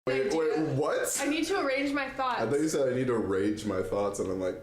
Wait, what? I need to arrange my thoughts. I thought you said I need to arrange my thoughts, and I'm like,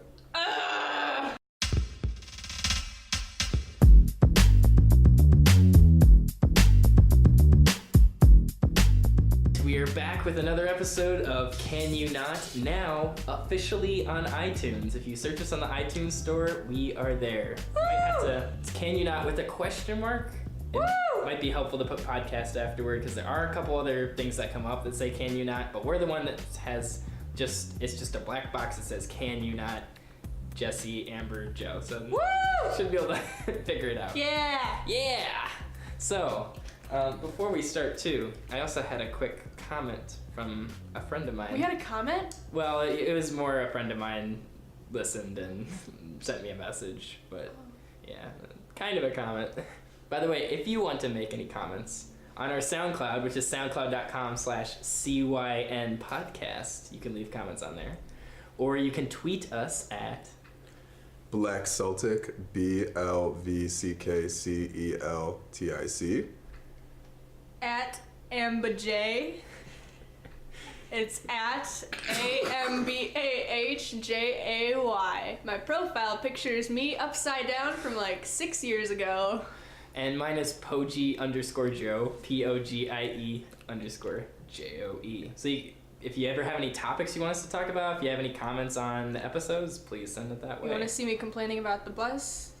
We are back with another episode of Can You Not, now officially on iTunes. If you search us on the iTunes store, we are there. Might have to, it's Can You Not with a question mark. It might be helpful to put podcast afterward because there are a couple other things that come up that say Can You Not, but we're the one that has it's just a black box that says Can You Not, Jesse, Amber, Joe. So should be able to figure it out. Yeah! So, before we start too, I also had a quick comment from a friend of mine. We had a comment? Well, it was more a friend of mine listened and sent me a message, but yeah, kind of a comment. By the way, if you want to make any comments on our SoundCloud, which is soundcloud.com/CYN podcast, you can leave comments on there. Or you can tweet us at Black Celtic, BLVCKCELTIC. At AmbaJ. It's at AMBAHJAY. My profile picture is me upside down from like 6 years ago. And mine is Pogie_Joe, POGIE_JOE. So if you ever have any topics you want us to talk about, if you have any comments on the episodes, please send it that way. You want to see me complaining about the bus?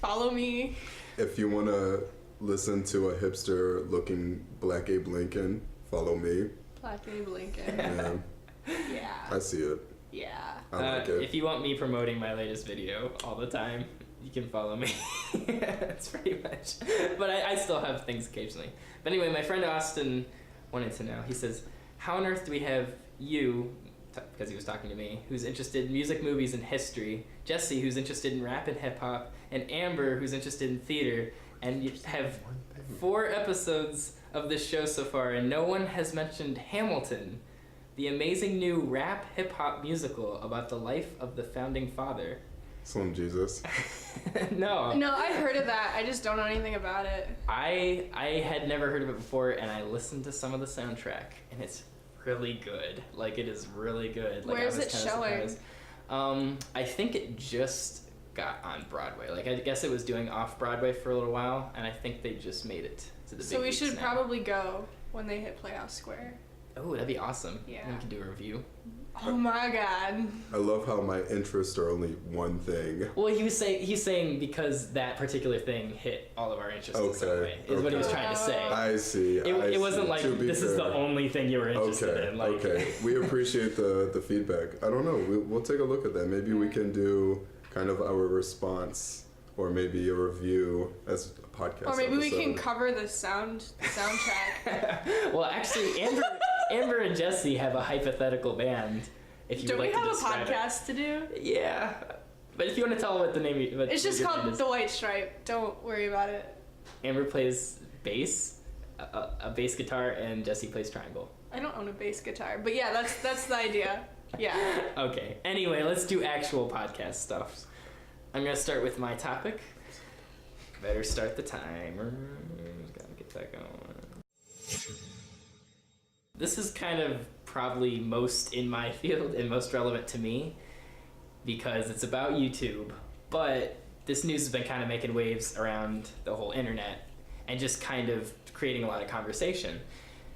Follow me. If you want to listen to a hipster looking Black Abe Lincoln, follow me. Black Abe Lincoln. Yeah. I see it. Yeah. I like it. If you want me promoting my latest video all the time, you can follow me. That's pretty much. But I still have things occasionally. But anyway, my friend Austin wanted to know. He says, how on earth do we have you, because he was talking to me, who's interested in music, movies, and history, Jesse, who's interested in rap and hip-hop, and Amber, who's interested in theater, and you have 4 episodes of this show so far, and no one has mentioned Hamilton, the amazing new rap hip-hop musical about the life of the founding father. Slim Jesus. No, I've heard of that. I just don't know anything about it. I had never heard of it before, and I listened to some of the soundtrack, and it's really good. Like, it is really good. Like, Where is it showing? I think it just got on Broadway. Like, I guess it was doing off-Broadway for a little while, and I think they just made it to the big So we leagues should now. probably go when they hit Playoff Square. Oh, that'd be awesome. Yeah. And we can do a review. Oh my god. I love how my interests are only one thing. Well, he's saying because that particular thing hit all of our interests in some way, is what he was trying to say. I see. It wasn't like this is the only thing you were interested in. Like, Okay. We appreciate the feedback. I don't know. We'll take a look at that. Maybe we can do kind of our response, or maybe a review as a podcast. Or maybe we episode. can cover the soundtrack. Well, actually, Amber and Jesse have a hypothetical band. If you Do would we like have to a describe podcast to do? it. Yeah, but if you want to tell what the name, It's just your called band is. The White Stripe. Don't worry about it. Amber plays bass, a bass guitar, and Jesse plays triangle. I don't own a bass guitar, but yeah, that's the idea. Yeah. Okay. Anyway, let's do actual podcast stuff. I'm gonna start with my topic. Better start the timer. Gotta get that going. This is kind of probably most in my field and most relevant to me because it's about YouTube, but this news has been kind of making waves around the whole internet and just kind of creating a lot of conversation.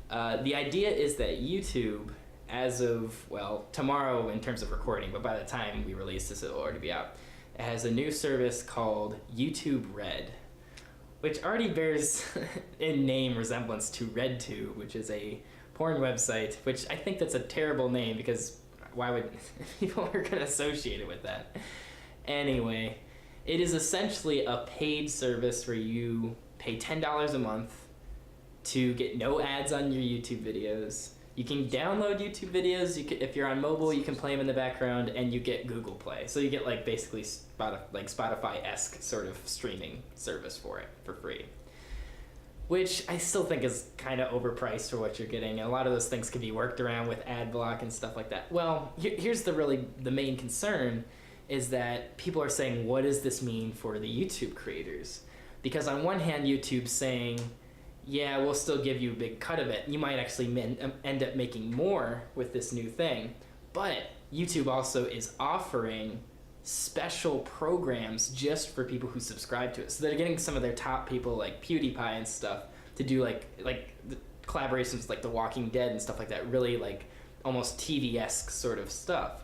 The idea is that YouTube, as of, well, tomorrow in terms of recording, but by the time we release this, it'll already be out, it has a new service called YouTube Red, which already bears in name resemblance to RedTube, which is a porn website, which I think that's a terrible name because why would people are going to associate it with that? Anyway, it is essentially a paid service where you pay $10 a month to get no ads on your YouTube videos. You can download YouTube videos. If you're on mobile, you can play them in the background, and you get Google Play. So you get like basically Spotify-esque sort of streaming service for it for free, which I still think is kind of overpriced for what you're getting. A lot of those things can be worked around with ad block and stuff like that. Well, here's the main concern is that people are saying, what does this mean for the YouTube creators? Because on one hand, YouTube's saying, yeah, we'll still give you a big cut of it. You might actually end up making more with this new thing. But YouTube also is offering special programs just for people who subscribe to it. So they're getting some of their top people like PewDiePie and stuff to do like the collaborations with like The Walking Dead and stuff like that, really like almost TV-esque sort of stuff.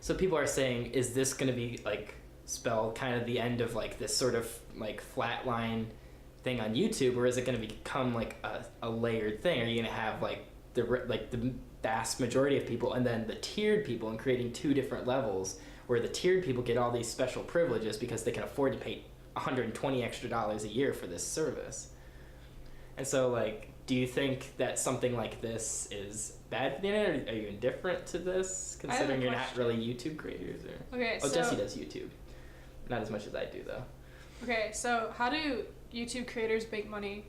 So people are saying, is this going to be like spell kind of the end of like this sort of like flatline thing on YouTube, or is it going to become like a layered thing? Are you going to have like the vast majority of people and then the tiered people, and creating two different levels where the tiered people get all these special privileges because they can afford to pay $120 extra a year for this service? And so like, do you think that something like this is bad for the internet? Are you indifferent to this, considering you're not really YouTube creators? Or... Okay, oh, so... Jesse does YouTube. Not as much as I do, though. Okay, so how do YouTube creators make money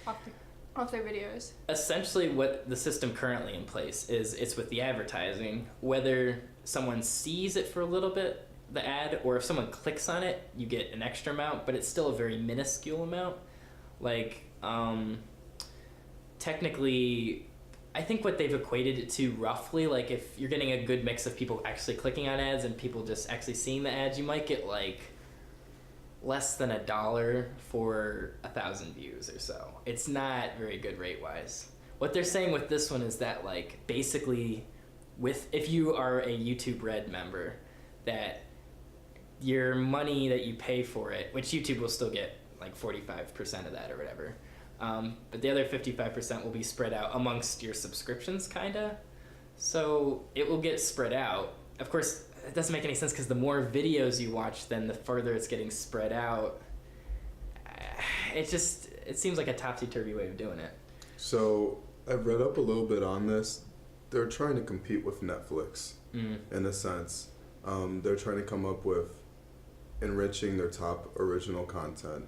off their videos? Essentially, what the system currently in place is, it's with the advertising. Whether someone sees it for a little bit, the ad, or if someone clicks on it, you get an extra amount, but it's still a very minuscule amount. Like, technically, I think what they've equated it to roughly, like if you're getting a good mix of people actually clicking on ads and people just actually seeing the ads, you might get like less than $1 for 1,000 views or so. It's not very good rate wise. What they're saying with this one is that like basically if you are a YouTube Red member, that your money that you pay for it, which YouTube will still get like 45% of that or whatever, but the other 55% will be spread out amongst your subscriptions, kinda. So it will get spread out. Of course, it doesn't make any sense because the more videos you watch, then the further it's getting spread out. It seems like a topsy-turvy way of doing it. So I've read up a little bit on this. They're trying to compete with Netflix in a sense. They're trying to come up with enriching their top original content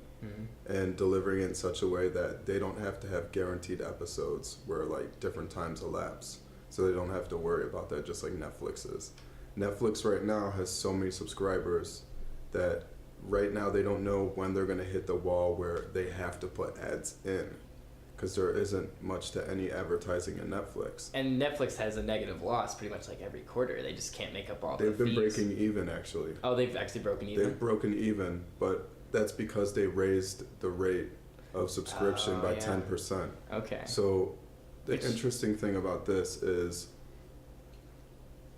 and delivering it in such a way that they don't have to have guaranteed episodes where like different times elapse. So they don't have to worry about that, just like Netflix is. Netflix right now has so many subscribers that right now they don't know when they're going to hit the wall where they have to put ads in, because there isn't much to any advertising in Netflix. And Netflix has a negative loss pretty much like every quarter. They just can't make up all the fees. They've been breaking even, actually. Oh, they've actually broken even? They've broken even, but that's because they raised the rate of subscription by 10%. Okay. So the interesting thing about this is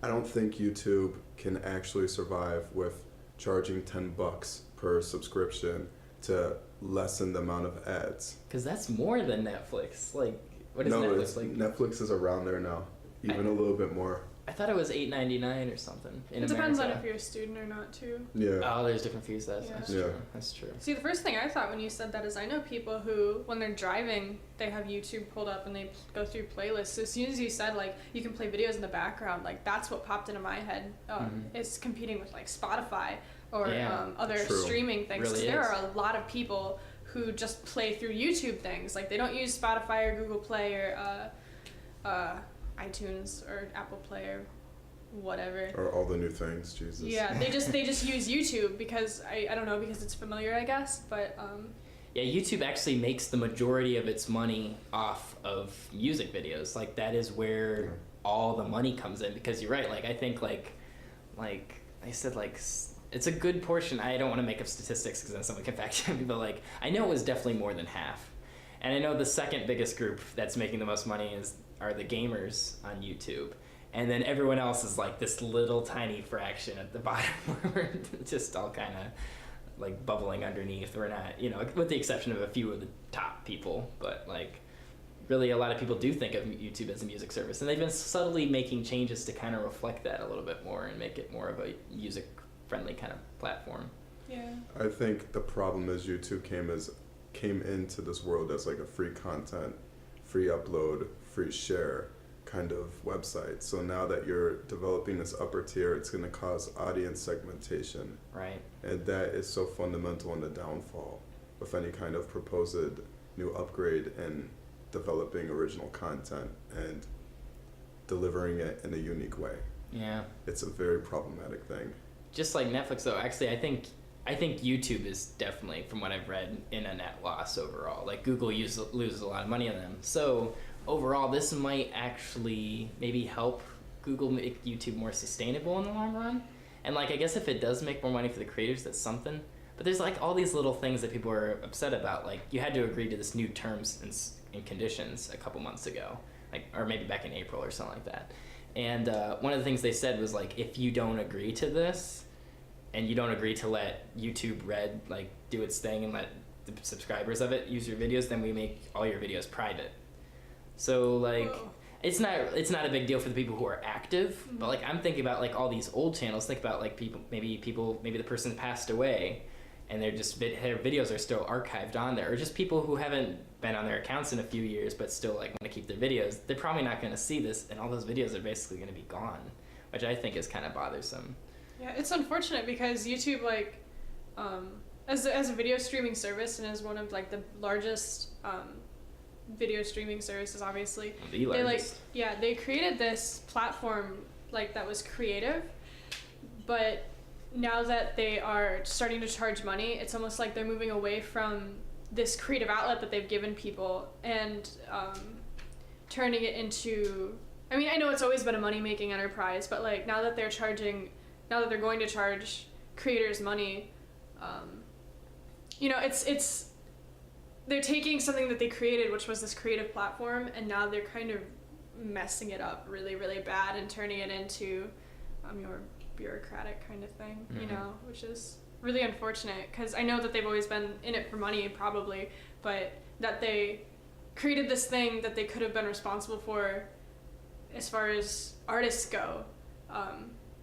I don't think YouTube can actually survive with charging $10 per subscription to lessen the amount of ads. Because that's more than Netflix. Like, what is no, Netflix like? Netflix is around there now, even a little bit more. I thought it was $8.99 or something. It depends on if you're a student or not, too. Yeah. Oh, there's different fees. That's true. That's true. See, the first thing I thought when you said that is I know people who, when they're driving, they have YouTube pulled up and they go through playlists. So as soon as you said, like, you can play videos in the background, like, that's what popped into my head. It's competing with, like, Spotify or other streaming things. Really there are a lot of people who just play through YouTube things. Like, they don't use Spotify or Google Play or iTunes or Apple Play or whatever. Or all the new things, Jesus. Yeah, they just use YouTube because I don't know, because it's familiar, I guess, but yeah, YouTube actually makes the majority of its money off of music videos. Like, that is where all the money comes in, because you're right, like, I think like I said, like, it's a good portion. I don't want to make up statistics because then someone can fact check me, but like, I know it was definitely more than half. And I know the second biggest group that's making the most money are the gamers on YouTube. And then everyone else is like this little tiny fraction at the bottom where we're just all kind of like bubbling underneath. We're not, with the exception of a few of the top people, but like really a lot of people do think of YouTube as a music service. And they've been subtly making changes to kind of reflect that a little bit more and make it more of a music-friendly kind of platform. Yeah. I think the problem is YouTube came into this world as like a free content, free upload, free share kind of website. So now that you're developing this upper tier, it's going to cause audience segmentation. Right. And that is so fundamental in the downfall of any kind of proposed new upgrade and developing original content and delivering it in a unique way. Yeah. It's a very problematic thing. Just like Netflix, though, actually, I think I think YouTube is definitely, from what I've read, in a net loss overall. Like Google loses a lot of money on them. So overall, this might actually maybe help Google make YouTube more sustainable in the long run. And like, I guess if it does make more money for the creators, that's something. But there's like all these little things that people are upset about. Like you had to agree to this new terms and conditions a couple months ago, like, or maybe back in April or something like that. And one of the things they said was like, if you don't agree to this, and you don't agree to let YouTube Red like do its thing and let the subscribers of it use your videos, then we make all your videos private. So like, whoa. It's not a big deal for the people who are active, mm-hmm. but like I'm thinking about like all these old channels. Think about like maybe the person passed away, and they're just their videos are still archived on there, or just people who haven't been on their accounts in a few years but still like want to keep their videos. They're probably not going to see this, and all those videos are basically going to be gone, which I think is kind of bothersome. Yeah, it's unfortunate because YouTube, like, as a video streaming service and as one of like the largest video streaming services, obviously, the largest. They created this platform like that was creative, but now that they are starting to charge money, it's almost like they're moving away from this creative outlet that they've given people and turning it into, I mean, I know it's always been a money-making enterprise, but like now that they're going to charge creators money, it's they're taking something that they created, which was this creative platform, and now they're kind of messing it up really, really bad and turning it into your bureaucratic kind of thing, mm-hmm. Which is really unfortunate because I know that they've always been in it for money probably, but that they created this thing that they could have been responsible for as far as artists go,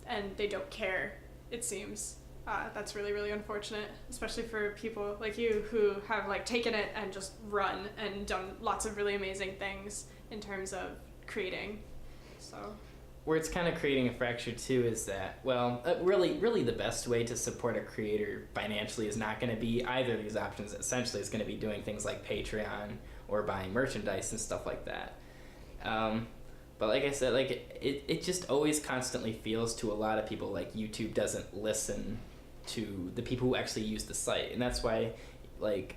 and they don't care, it seems. That's really, really unfortunate, especially for people like you who have like taken it and just run and done lots of really amazing things in terms of creating. So where it's kind of creating a fracture too is that, well, really the best way to support a creator financially is not going to be either of these options. Essentially, it's going to be doing things like Patreon or buying merchandise and stuff like that. But like I said, like it just always constantly feels to a lot of people like YouTube doesn't listen to the people who actually use the site. And that's why, like,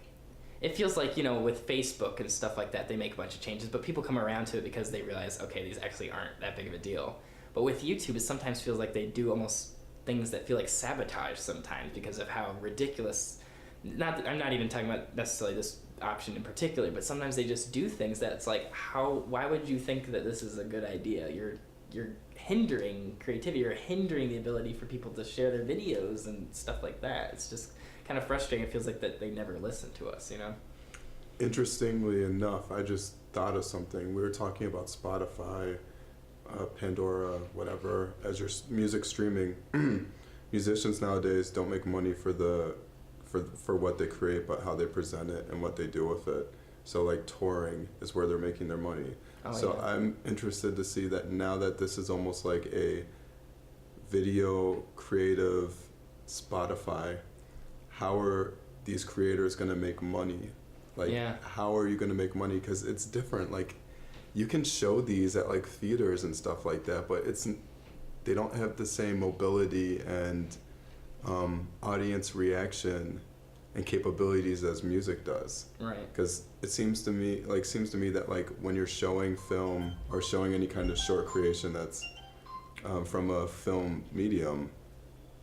it feels like, with Facebook and stuff like that, they make a bunch of changes, but people come around to it because they realize, okay, these actually aren't that big of a deal. But with YouTube, it sometimes feels like they do almost things that feel like sabotage sometimes because of how ridiculous, I'm not even talking about necessarily this option in particular, but sometimes they just do things that it's like, why would you think that this is a good idea? You're hindering creativity, you're hindering the ability for people to share their videos and stuff like that. It's just kind of frustrating. It feels like that they never listen to us, Interestingly enough, I just thought of something. We were talking about Spotify, Pandora, whatever, as your music streaming. Musicians nowadays don't make money for what they create, but how they present it and what they do with it. So like touring is where they're making their money. Yeah. I'm interested to see that now that this is almost like a video creative Spotify, how are these creators going to make money? Like, how are you going to make money? Because it's different. Like, you can show these at like theaters and stuff like that, but they don't have the same mobility and audience reaction and capabilities as music does. Right. Because it seems to me that like when you're showing film or showing any kind of short creation that's from a film medium,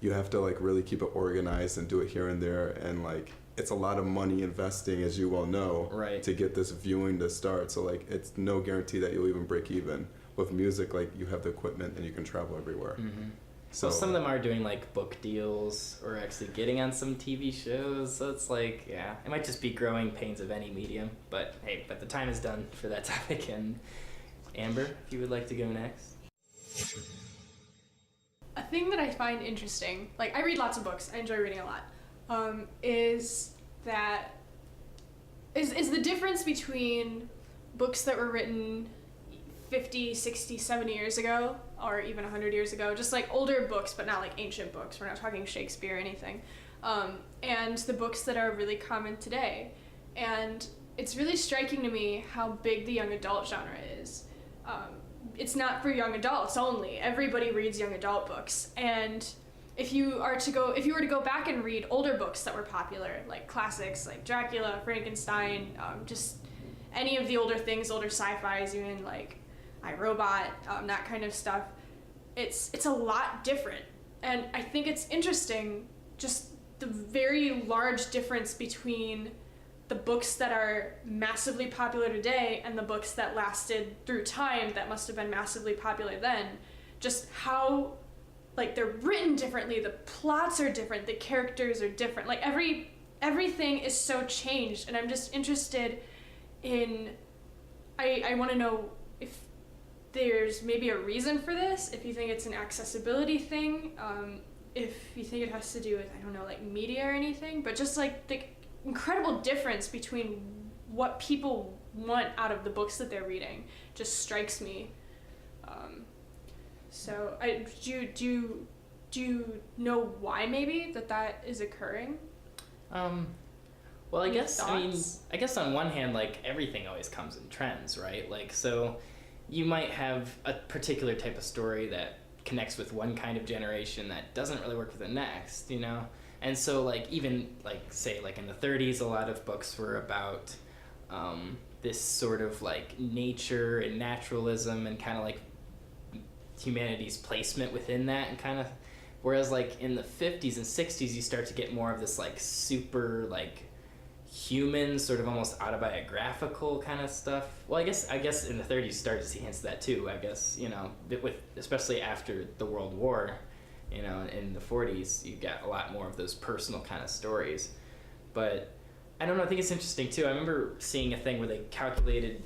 you have to like really keep it organized and do it here and there, and like it's a lot of money investing, as you well know, right, to get this viewing to start. So like it's no guarantee that you'll even break even. With music, like you have the equipment and you can travel everywhere. Mm-hmm. So some of them are doing like book deals or actually getting on some TV shows. So it's like, it might just be growing pains of any medium. But hey, the time is done for that topic. And Amber, if you would like to go next. A thing that I find interesting, like I read lots of books, I enjoy reading a lot, is the difference between books that were written 50, 60, 70 years ago, or even 100 years ago, just like older books, but not like ancient books. We're not talking Shakespeare or anything. And the books that are really common today. And it's really striking to me how big the young adult genre is. It's not for young adults only. Everybody reads young adult books. And if you were to go back and read older books that were popular, like classics like Dracula, Frankenstein, just any of the older things, older sci-fis, even like I, Robot, that kind of stuff, it's a lot different. And I think it's interesting, just the very large difference between the books that are massively popular today and the books that lasted through time that must have been massively popular then. Just how, like, they're written differently, the plots are different, the characters are different. Like, everything is so changed, and I'm just interested in, I want to know if there's maybe a reason for this, if you think it's an accessibility thing, if you think it has to do with, I don't know, like media or anything, but just like the incredible difference between what people want out of the books that they're reading just strikes me. So do you know why maybe that is occurring? Well, I guess on one hand, like, everything always comes in trends, right? Like, so you might have a particular type of story that connects with one kind of generation that doesn't really work with the next, you know? And so, like, even, like, say, like, in the 30s, a lot of books were about this sort of, like, nature and naturalism and kind of, like, humanity's placement within that, and kind of, whereas, like, in the 50s and 60s, you start to get more of this, like, super, like, human, sort of almost autobiographical kind of stuff. Well, I guess in the 30s you start to see hints of that too, I guess, you know, with especially after the World War, you know, in the 40s you got a lot more of those personal kind of stories. But I don't know, I think it's interesting too. I remember seeing a thing where they calculated,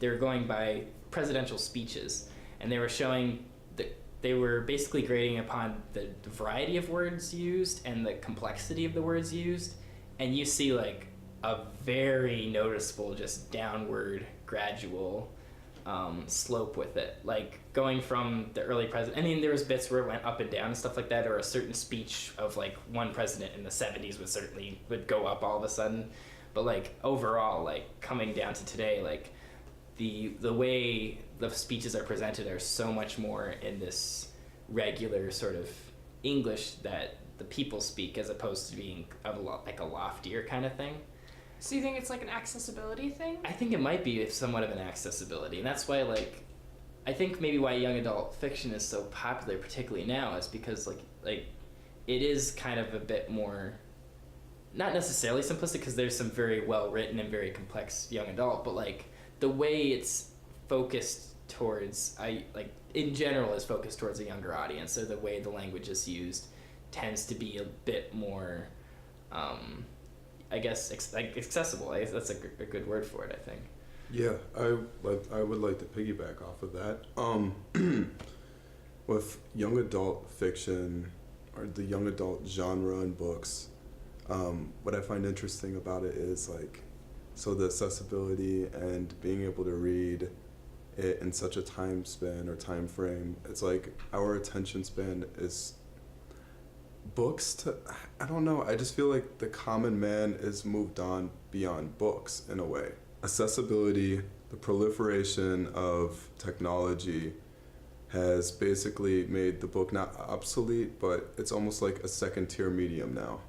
they were going by presidential speeches, and they were showing they were basically grading upon the variety of words used and the complexity of the words used, and you see, like, a very noticeable just downward gradual slope with it, like going from the early president. I mean, there was bits where it went up and down and stuff like that, or a certain speech of, like, one president in the 70s would go up all of a sudden, but, like, overall, like, coming down to today, like, the way the speeches are presented are so much more in this regular sort of English that the people speak, as opposed to being like a loftier kind of thing. So you think it's like an accessibility thing? I think it might be somewhat of an accessibility, and that's why, like, I think maybe why young adult fiction is so popular, particularly now, is because like it is kind of a bit more, not necessarily simplistic, because there's some very well written and very complex young adult, but like the way it's focused towards, in general, is focused towards a younger audience, so the way the language is used tends to be a bit more, I guess, accessible. I guess that's a good word for it, I think. Yeah, I would like to piggyback off of that. With young adult fiction, or the young adult genre in books, what I find interesting about it is, like, so the accessibility and being able to read it in such a time span or time frame, it's like our attention span is I don't know, I just feel like the common man is moved on beyond books in a way. Accessibility, the proliferation of technology has basically made the book not obsolete, but it's almost like a second tier medium now.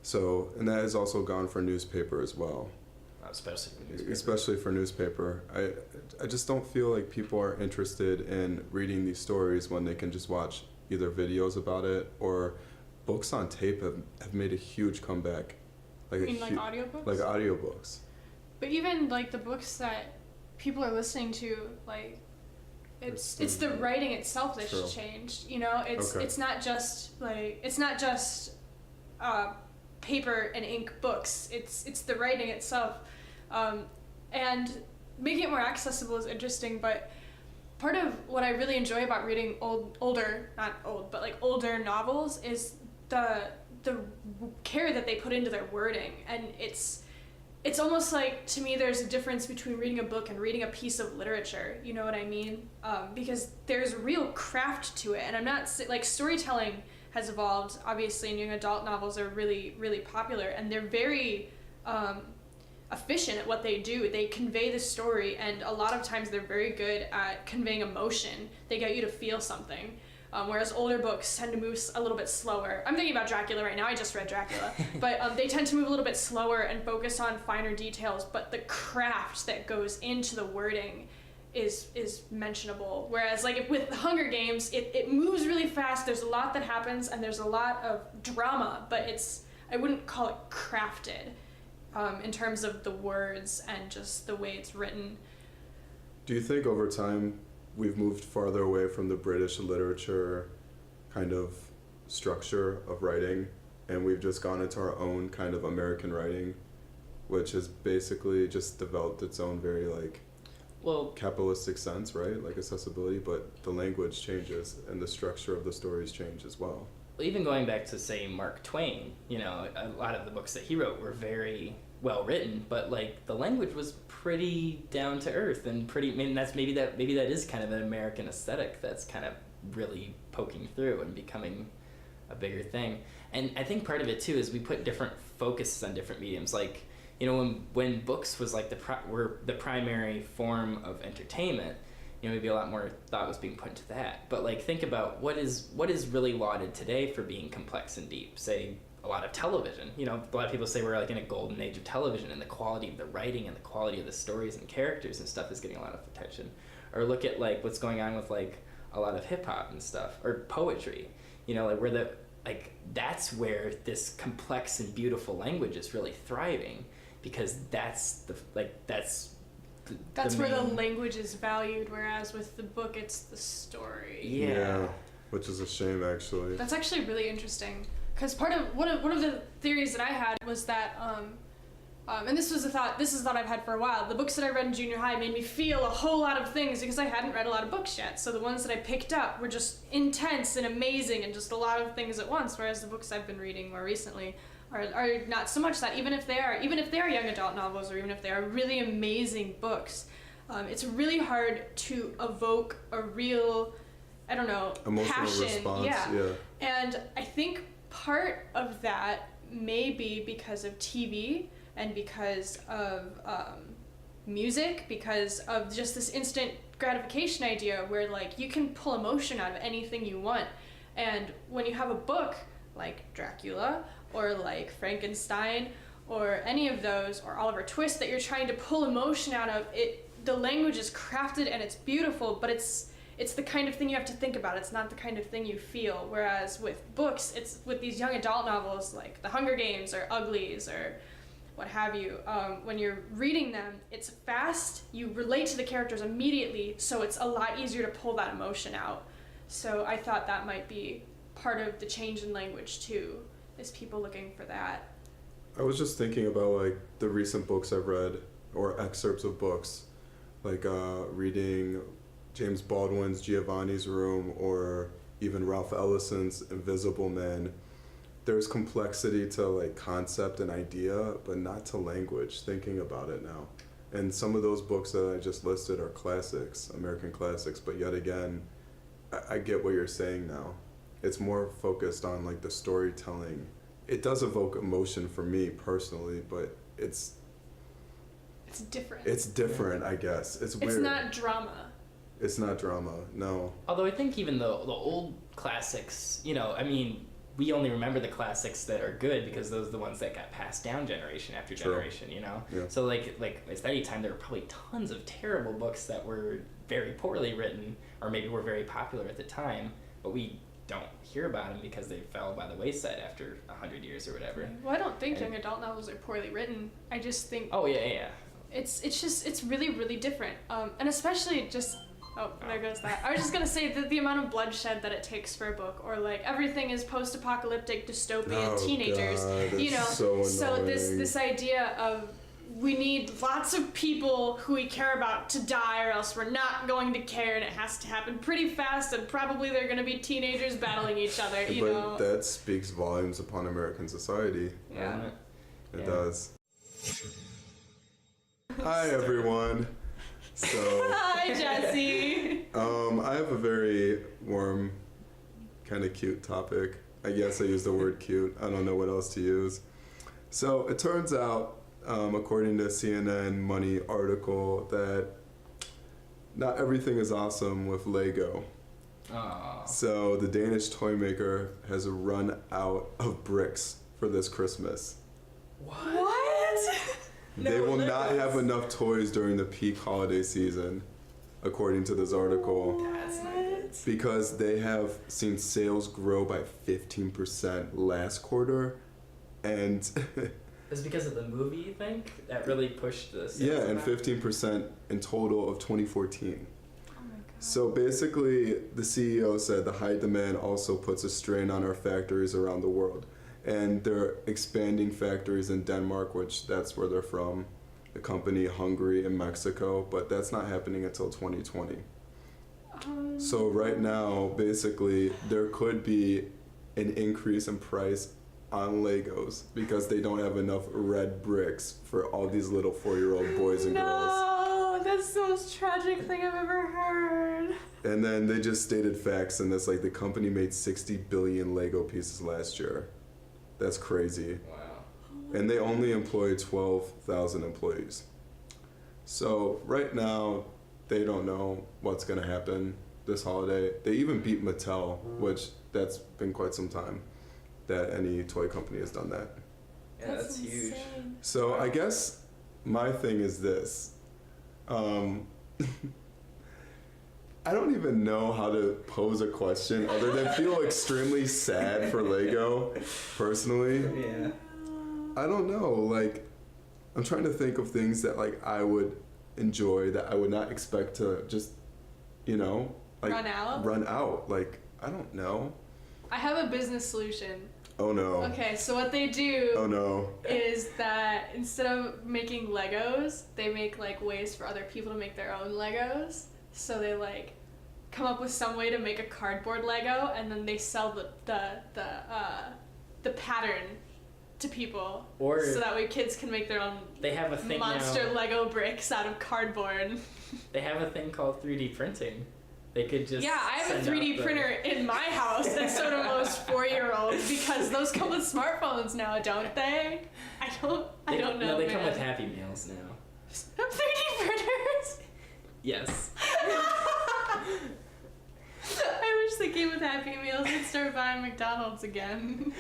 So, and that has also gone for newspaper as well. Especially for newspaper. I just don't feel like people are interested in reading these stories when they can just watch either videos about it, or books on tape have made a huge comeback. Like audiobooks? Like audiobooks. But even like the books that people are listening to, like it's the writing itself that's changed. You know, it's not just paper and ink books. It's the writing itself, and making it more accessible is interesting. But part of what I really enjoy about reading older novels is the care that they put into their wording, and it's almost like, to me, there's a difference between reading a book and reading a piece of literature. You know what I mean? Because there's real craft to it, and I'm not like, storytelling has evolved, obviously, and young adult novels are really, really popular, and they're very efficient at what they do. They convey the story, and a lot of times they're very good at conveying emotion. They get you to feel something. whereas older books tend to move a little bit slower. I'm thinking about Dracula right now. I just read Dracula. But they tend to move a little bit slower and focus on finer details, but the craft that goes into the wording is mentionable. Whereas like with Hunger Games, it moves really fast, there's a lot that happens, and there's a lot of drama, but I wouldn't call it crafted in terms of the words and just the way it's written. Do you think over time we've moved farther away from the British literature kind of structure of writing, and we've just gone into our own kind of American writing, which has basically just developed its own very like capitalistic sense, right? Like accessibility, but the language changes and the structure of the stories change as well. Even going back to, say, Mark Twain, you know, a lot of the books that he wrote were very well written, but like the language was pretty down to earth and pretty. I mean, maybe that is kind of an American aesthetic that's kind of really poking through and becoming a bigger thing. And I think part of it too is we put different focuses on different mediums. Like, you know, when books was like were the primary form of entertainment, you know, maybe a lot more thought was being put into that. But like, think about what is really lauded today for being complex and deep. Say a lot of television. You know, a lot of people say we're like in a golden age of television, and the quality of the writing and the quality of the stories and characters and stuff is getting a lot of attention. Or look at like what's going on with like a lot of hip hop and stuff, or poetry. You know, like that's where this complex and beautiful language is really thriving, because that's where the language is valued, whereas with the book it's the story. Yeah, which is a shame actually. That's actually really interesting, because one of the theories that I had was that and this is a thought I've had for a while. The books that I read in junior high made me feel a whole lot of things because I hadn't read a lot of books yet. So the ones that I picked up were just intense and amazing and just a lot of things at once, whereas the books I've been reading more recently are not so much that. Even if they are young adult novels, or even if they are really amazing books, it's really hard to evoke a real, I don't know, emotional passion. response. Yeah. And I think part of that may be because of TV and because of music, because of just this instant gratification idea where like you can pull emotion out of anything you want. And when you have a book like Dracula or like Frankenstein or any of those, or Oliver Twist, that you're trying to pull emotion out of, the language is crafted and it's beautiful, but it's the kind of thing you have to think about. It's not the kind of thing you feel. Whereas with books, it's with these young adult novels like The Hunger Games or Uglies or what have you, when you're reading them, it's fast, you relate to the characters immediately, so it's a lot easier to pull that emotion out. So I thought that might be part of the change in language too, is people looking for that. I was just thinking about like the recent books I've read, or excerpts of books, like reading James Baldwin's Giovanni's Room, or even Ralph Ellison's Invisible Man. There's complexity to like concept and idea, but not to language, thinking about it now. And some of those books that I just listed are classics, American classics, but yet again, I get what you're saying now. It's more focused on like the storytelling. It does evoke emotion for me personally, but it's different. It's different, I guess. It's weird. It's not drama. It's not drama, no. Although I think even the old classics, you know, I mean, we only remember the classics that are good because those are the ones that got passed down generation after generation, you know? Yeah. So like at any time there were probably tons of terrible books that were very poorly written, or maybe were very popular at the time, but we don't hear about them because they fell by the wayside after 100 years or whatever. Well, I don't think young adult novels are poorly written. I just think... Oh, yeah. It's really, really different. And especially just... Oh, there goes that. I was just gonna say that the amount of bloodshed that it takes for a book, or like everything is post-apocalyptic dystopian teenagers, God, you know. so this idea of we need lots of people who we care about to die, or else we're not going to care, and it has to happen pretty fast, and probably they're gonna be teenagers battling each other, you know. But that speaks volumes upon American society. Yeah. It does. Hi everyone. So hi Jesse. I have a very warm, kind of cute topic. I guess I use the word cute. I don't know what else to use. So it turns out, according to C.N.N. Money article, that not everything is awesome with Lego. Aww. So the Danish toy maker has run out of bricks for this Christmas. What? They will not have enough toys during the peak holiday season, according to this article. That's not good. Because they have seen sales grow by 15% last quarter, and It's because of the movie, you think? That really pushed the sales. yeah, and back? 15% in total of 2014. Oh my god. So basically, the CEO said the high demand also puts a strain on our factories around the world. And they're expanding factories in Denmark, which that's where they're from, the company, Hungary, and Mexico, but that's not happening until 2020. So right now, basically, there could be an increase in price on Legos because they don't have enough red bricks for all these little 4-year-old boys and girls. No, that's the most tragic thing I've ever heard. And then they just stated facts in this, like the company made 60 billion Lego pieces last year. That's crazy. Wow. And they only employ 12,000 employees. So right now, they don't know what's going to happen this holiday. They even beat Mattel, which that's been quite some time that any toy company has done that. Yeah, that's huge. insane. So I guess my thing is this. I don't even know how to pose a question other than feel extremely sad for Lego, personally. Yeah. I don't know, like, I'm trying to think of things that, like, I would enjoy that I would not expect to just, you know, like, Run out? Like, I don't know. I have a business solution. Oh no. Okay, so what they do Oh no. is that instead of making Legos, they make like ways for other people to make their own Legos. So they like come up with some way to make a cardboard Lego, and then they sell the pattern to people, Or so that way kids can make their own they have a thing monster now. Lego bricks out of cardboard. They have a thing called 3D printing. They could just Yeah, I have a send 3D out the- printer in my house, and so do most 4-year-olds, because those come with smartphones now, don't they? I don't know. No, they man. come with Happy Meals now. 3D printers. Yes. I wish they came with Happy Meals and start buying McDonald's again.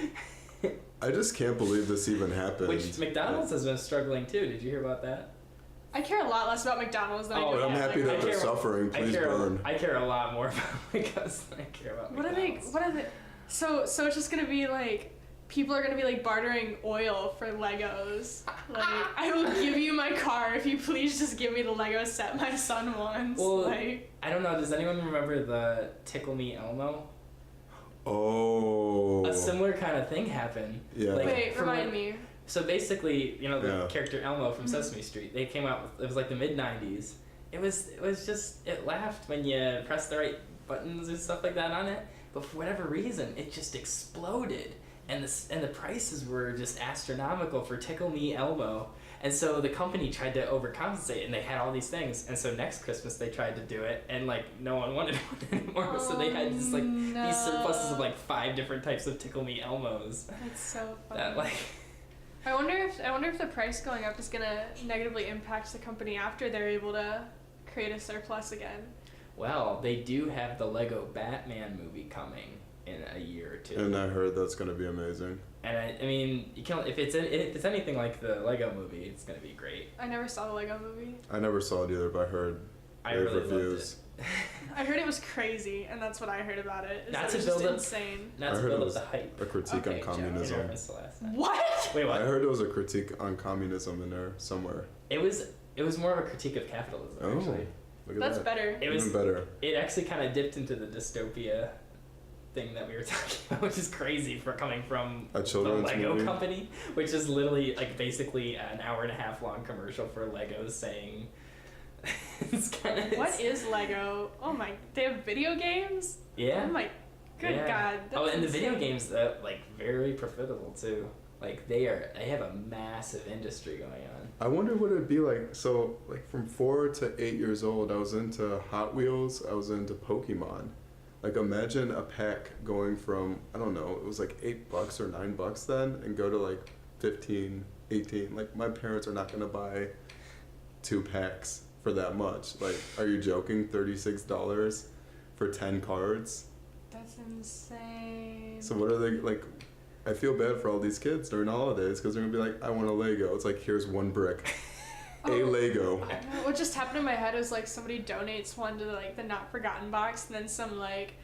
I just can't believe this even happened. Which McDonald's has been struggling too. Did you hear about that? I care a lot less about McDonald's than I do But I'm about happy Lego. that they're suffering. Please burn. I care a lot more about Legos than I care about What are they? McDonald's. What are they? So it's just gonna be like people are gonna be like bartering oil for Legos. Like, I will give you my car if you please just give me the Lego set my son wants. Well, like, I don't know. Does anyone remember the Tickle Me Elmo? Oh. A similar kind of thing happened. Yeah. Like, wait, for remind what- me. So basically, you know, the Yeah. character Elmo from Mhm. Sesame Street, they came out with, it was like the mid-90s. It was just, it laughed when you pressed the right buttons and stuff like that on it, but for whatever reason, it just exploded. And the prices were just astronomical for Tickle Me Elmo. And so the company tried to overcompensate, and they had all these things. And so next Christmas they tried to do it, and like no one wanted one anymore. So they had just like these surpluses of like 5 different types of Tickle Me Elmos. That's so funny. That like I wonder if the price going up is gonna negatively impact the company after they're able to create a surplus again. Well, they do have the Lego Batman movie coming in a year or two. And I heard that's gonna be amazing. And I mean, you can if it's anything like the Lego movie, it's gonna be great. I never saw the Lego movie. I never saw it either, but I heard I rave really reviews. loved I heard it was crazy, and that's what I heard about it. Is Not that to it was just build up- insane. it. Not I to heard build it up was the hype. a critique Okay, on Joe. You communism. referenced the last time. What? Wait, I what? heard there was a critique on communism in there somewhere. It was more of a critique of capitalism Oh, actually. look at That's that. better. It was Even better. it actually kind of dipped into the dystopia thing that we were talking about, which is crazy for coming from A the children's Lego movie. company, which is literally like basically an hour and a half long commercial for Legos saying it's kind of What is Lego? Oh my, they have video games? yeah. Oh my, good Yeah. God. Oh, that's and the video insane. games like very profitable too. Like they have a massive industry going on. I wonder what it'd be like. So, like from 4 to 8 years old, I was into Hot Wheels. I was into Pokemon. Like imagine a pack going from, I don't know, it was like $8 or $9 then, and go to like 15, 18. Like my parents are not gonna buy 2 packs for that much. Like, are you joking? $36 for 10 cards. That's insane. So what are they like? I feel bad for all these kids during the holidays because they're gonna be like, I want a Lego. It's like, here's one brick. A Lego. What just happened in my head was like somebody donates one to like the Not Forgotten box, and then some like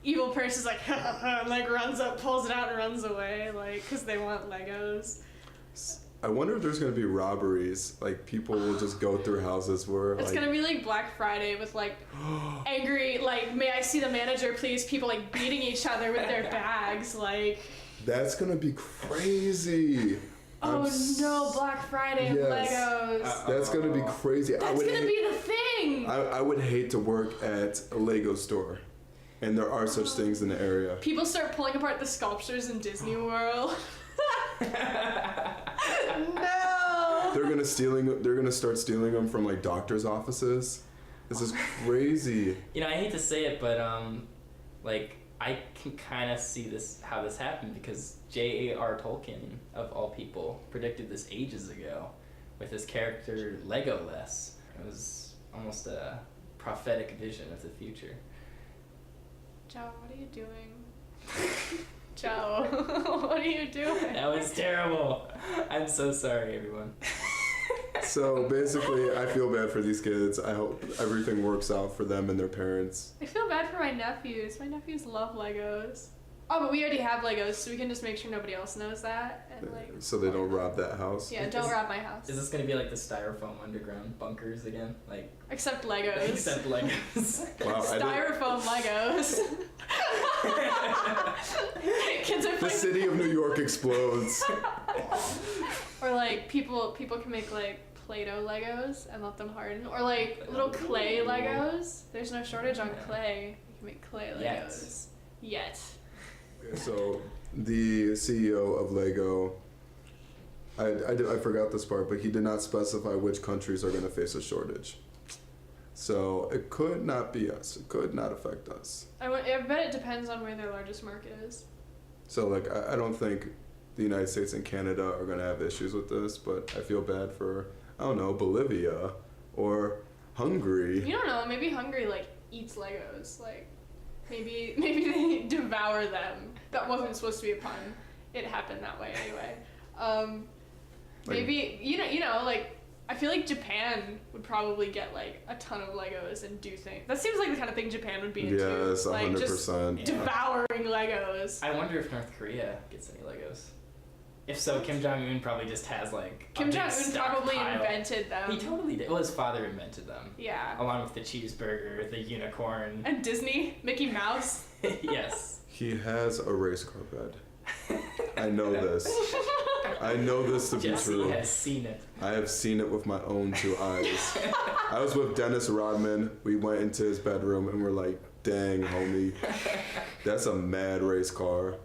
evil person's like and like runs up, pulls it out, and runs away, like because they want Legos. I wonder if there's gonna be robberies. Like people will just go through houses where It's gonna be like Black Friday with like angry, like, may I see the manager please, people like beating each other with their bags, like. That's gonna be crazy. Oh no, Black Friday and Legos. That's gonna be crazy. That's gonna be the thing. I would hate to work at a Lego store. And there are such things in the area. People start pulling apart the sculptures in Disney World. No. They're gonna start stealing them from like doctors' offices. This is crazy. You know, I hate to say it, but like I can kind of see how this happened because J.A.R. Tolkien, of all people, predicted this ages ago with his character Legolas. It was almost a prophetic vision of the future. Joe, what are you doing? Joe, what are you doing? That was terrible. I'm so sorry, everyone. So basically, I feel bad for these kids. I hope everything works out for them and their parents. I feel bad for my nephews. My nephews love Legos. Oh, but we already have Legos, so we can just make sure nobody else knows that. And like, so they don't rob that house? Yeah, don't rob my house. Is this going to be like the styrofoam underground bunkers again? Like Except Legos. Except Legos. Wow, Styrofoam Legos. Kids are the city of New York explodes. Or like people can make like Play-Doh Legos and let them harden. Or like little clay Legos. There's no shortage on clay. You can make clay Legos. Yet. So the CEO of Lego, I forgot this part, but he did not specify which countries are going to face a shortage. So it could not be us. It could not affect us. I bet it depends on where their largest market is. So like I don't think the United States and Canada are going to have issues with this, but I feel bad for, I don't know, Bolivia or Hungary. You don't know. Maybe Hungary like eats Legos. Like maybe they devour them. That wasn't supposed to be a pun. It happened that way anyway. Maybe you know like I feel like Japan would probably get like a ton of Legos and do things. That seems like the kind of thing Japan would be into. Yes, 100%. Like just devouring Legos. I wonder if North Korea gets any Legos. If so, Kim Jong-un probably just has like Kim Jong-un probably pile. invented them. He totally did. Well, his father invented them. Yeah. Along with the cheeseburger, the unicorn. And Disney, Mickey Mouse. Yes. He has a race car bed. I know this. I know this to be Jesse true. has seen it. I have seen it with my own 2 eyes. I was with Dennis Rodman. We went into his bedroom and we're like, dang, homie, that's a mad race car.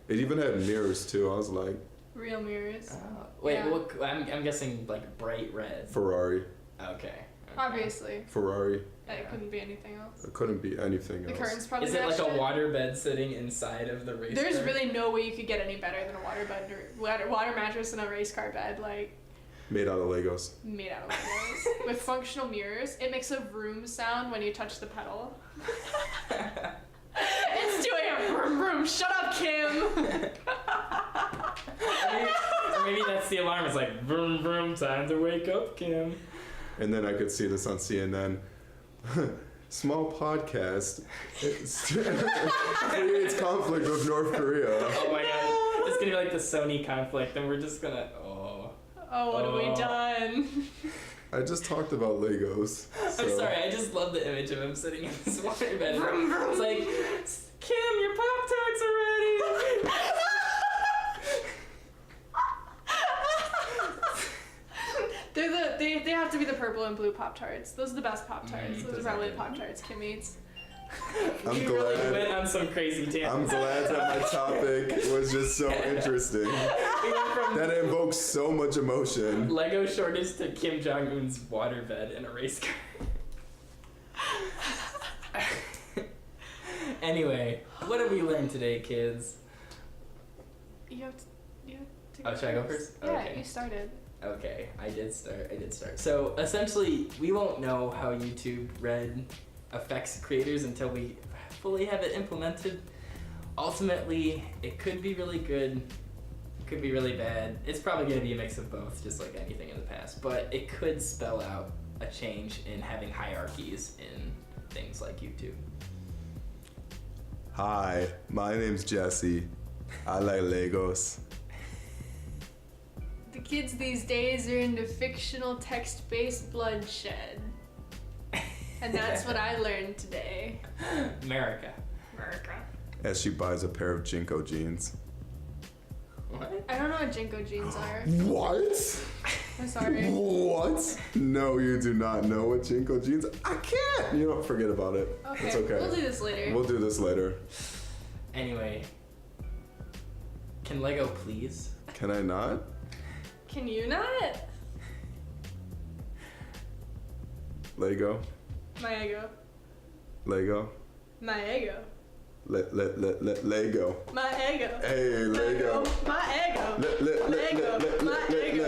It even had mirrors too. I was like, Real mirrors. Wait, Yeah. what, I'm guessing like bright red. Ferrari. Okay. Obviously. Ferrari. It couldn't be anything else. It couldn't be anything The else. curtains probably Is it like matched a waterbed sitting inside of the race There's car? really no way you could get any better than a water mattress and a race car bed, like Made out of Legos. made out of Legos. With functional mirrors. It makes a vroom sound when you touch the pedal. It's doing a vroom vroom. Shut up, Kim. Or maybe that's the alarm. It's like vroom vroom, time to wake up, Kim. And then I could see this on CNN. Small podcast creates conflict with North Korea. Oh my god, it's gonna be like the Sony conflict, and we're just gonna What have we done? I just talked about Legos. So. I'm sorry, I just love the image of him sitting in his waterbed. It's like, Kim, your Pop-Tarts are ready. They have to be the purple and blue Pop-Tarts. Those are the best Pop-Tarts. Those are probably the Pop-Tarts Kim eats. I'm You glad. really went on some crazy tangent. I'm glad that my topic was just so interesting. That invokes so much emotion. Lego shortage to Kim Jong-un's waterbed in a race car. Anyway, what did we learn today, kids? You have to Oh, should I go first? Yeah, Okay. you started. Okay, I did start. So essentially, we won't know how YouTube Red affects creators until we fully have it implemented. Ultimately, it could be really good, could be really bad. It's probably going to be a mix of both, just like anything in the past. But it could spell out a change in having hierarchies in things like YouTube. Hi, my name's Jesse. I like Legos. The kids these days are into fictional text-based bloodshed. And that's what I learned today. America. As she buys a pair of Jinko jeans. What? I don't know what Jinko jeans are. What? I'm sorry. What? No, you do not know what Jinko jeans. I can't. You don't forget about it. Okay, It's okay. we'll do this later. We'll do this later. Anyway, can Lego please? Can I not? Can you not? Lego. My ego. Lego. My ego. Lego. My ego. Hey, Lego. My ego. Lego. My ego.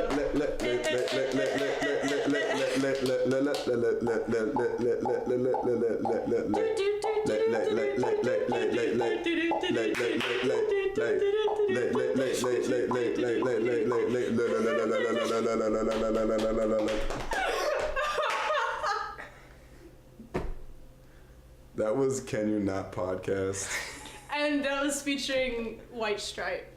That was Can You Not podcast. And that was featuring White Stripe.